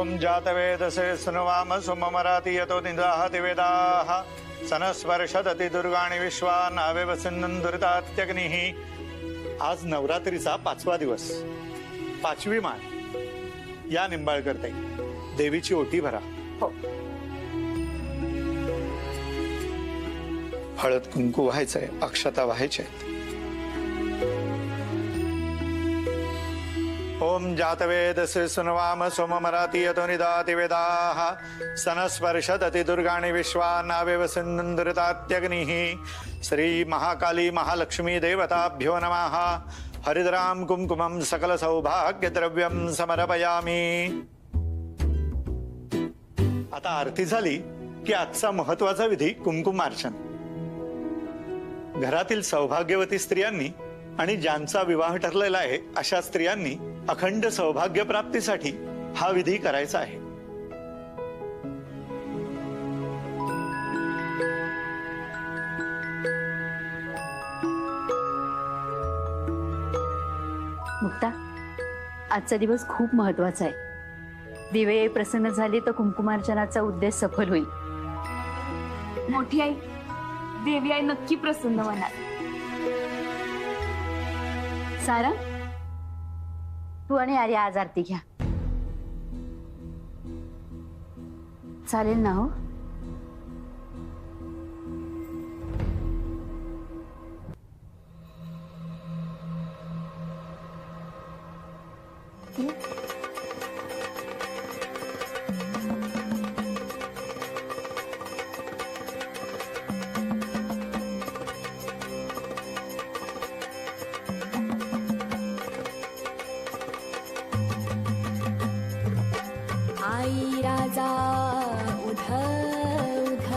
ओम जातवेदसे सुनवाम सुममराति यतो निदाहति वेदाः सनस्पर्शदति दुर्गाणि विश्वानावेव सिन्धुं दुरितात्यग्निः। आज नवरात्रीचा 5वा दिवस, 5वी माळ. या निंबाळकर ताई, देवीची ओटी भरा. हो. हळद कुंकू व्हायचंय, अक्षता व्हायच्या. ओम जातवेदसे सुनवाम सोममराति यतो निदाति वेदाः सनस्पर्शदति दुर्गाणि विश्वानावेव सिन्धुं दुरितात्यग्निः. श्री महाकाली महालक्ष्मी देवताभ्यो नमः. हरिद्राम कुंकुमं सकल सौभाग्य द्रव्यं समर्पयामि. आता आरती झाली की आजचा महत्वाचा विधी कुंकुमार्चन. घरातील सौभाग्यवती स्त्रियांनी आणि ज्यांचा विवाह ठरलेला आहे अशा स्त्रियांनी अखंड सौभाग्य प्राप्तीसाठी हा विधी करायचा आहे. मुक्ता, आजचा दिवस खूप महत्वाचा आहे. दिवे प्रसन्न झाले तर कुंकुमार्चनाचा उद्देश सफल होईल. मोठी आई, देवी आई नक्की प्रसन्न होणार. सारा, तू आणि आर्या आज आरती घ्या. चालेल ना? हो, आई राजा उध उध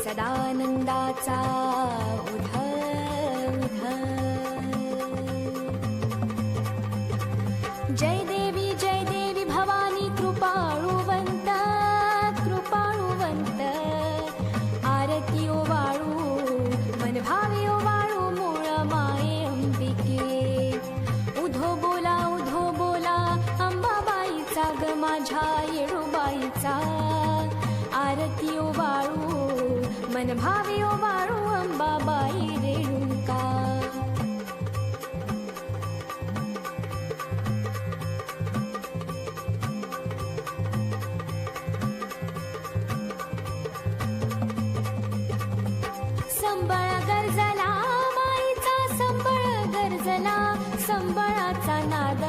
सदानंदाचा उध उध. जय देवी भवानी कृपाळुवंत कृपाळुवंत. आरती ओवाळू मन भावे ओवाळू मूळ माये अंबिके. उधो बोला अंबाबाईचा ग माझ्या येळूबाईचा. आरती ओवाळू मन भावे ओवाळू अंबाबाई रेणुका. संबळ गरजला माईचा संबळ गरजला. संबळाचा नाद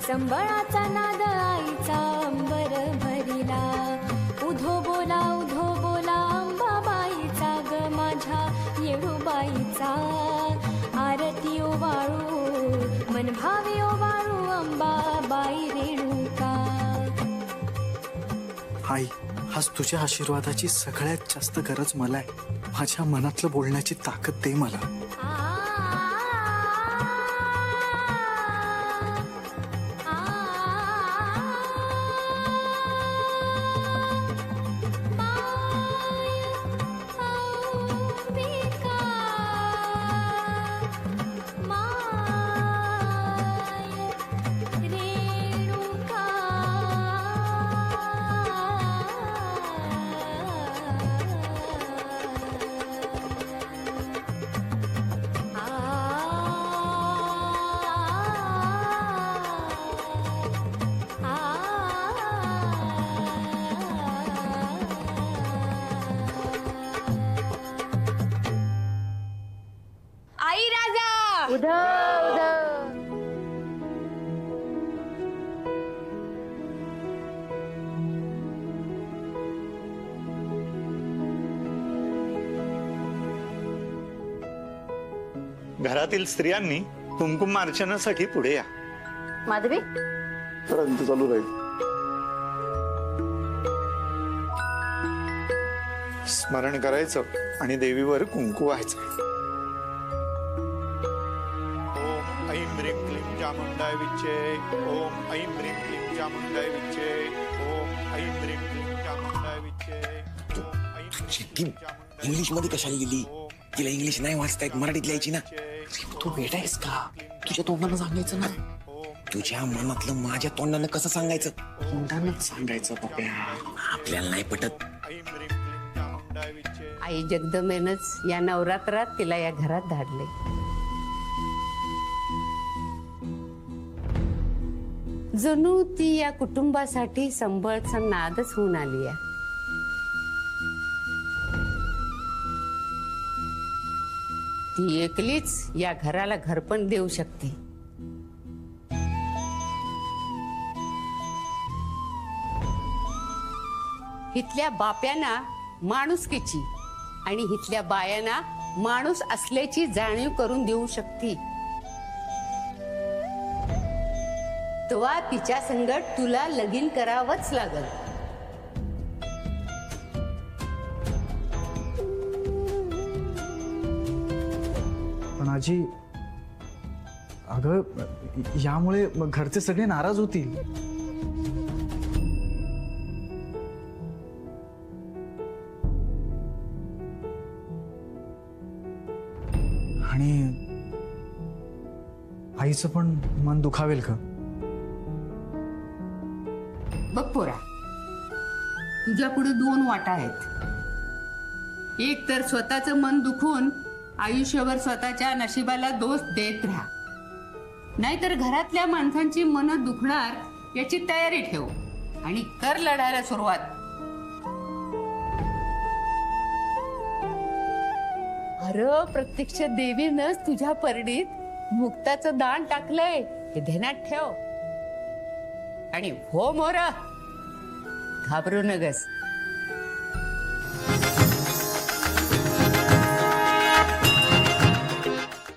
संबळाचा नाद आईचा अंबर भरिला. उधो बोला अंबाबाईचा ग माझ्या येळूबाईचा. आरती ओवाळू मन भावे ओवाळू अंबाबाई रेणुका. आई, आज तुझ्या आशीर्वादाची सगळ्यात जास्त गरज मला आहे. माझ्या मनातलं बोलण्याची ताकद दे मला. उद उद. घरातील स्त्रियांनी कुंकुमार्चनासाठी पुढे या. माधवी, चालू राहील. स्मरण करायचं आणि देवीवर कुंकू व्हायचं. ओम ऐं ह्रीं क्लीं चामुंडाय विच्चे. ओम ऐं ह्रीं क्लीं चामुंडाय विच्चे. ओम ऐं ह्रीं क्लीं चामुंडाय विच्चे. इंग्लिश मध्ये कशाला लिहिली? तिला इंग्लिश नाही वाचता येत, मराठीत लिहायची ना. तू वेडा आहेस का? तुझ्या तोंडानं सांगायचं ना. तुझ्या मनातलं माझ्या तोंडानं कसं सांगायचं? तोंडानंच सांगायचं पप्या. आपल्याला नाही पटत. आई जगदंबेनंच या नवरात्रात तिला या घरात धाडले. जणू ती या कुटुंबासाठी संबळचा नादच होऊन आली आहे. ती एकलीच या घराला घरपण देऊ शकते. इथल्या बाप्यांना माणुसकीची आणि इथल्या बायांना माणूस असल्याची जाणीव करून देऊ शकते. तेव्हा तिच्या संगत तुला लगीन करावंच लागल. पण आजी, अगं यामुळे घरचे सगळे नाराज होतील. आणि आईचं पण मन दुखावेल का? बघ पोरा, तुझ्या पुढे 2 वाटा आहेत. एक तर स्वतःचं मन दुखून आयुष्यभर स्वतःच्या नशिबाला दोष देत राहा, नाहीतर घरातल्या माणसांची मनं दुखणार याची तयारी ठेव आणि कर लढायला सुरुवात. अरे प्रत्यक्ष देवीनंच तुझ्या परडीत मुक्ताचं दान टाकलंय हे ध्यानात ठेव. आणि हो मोरा, घाबरू नगस.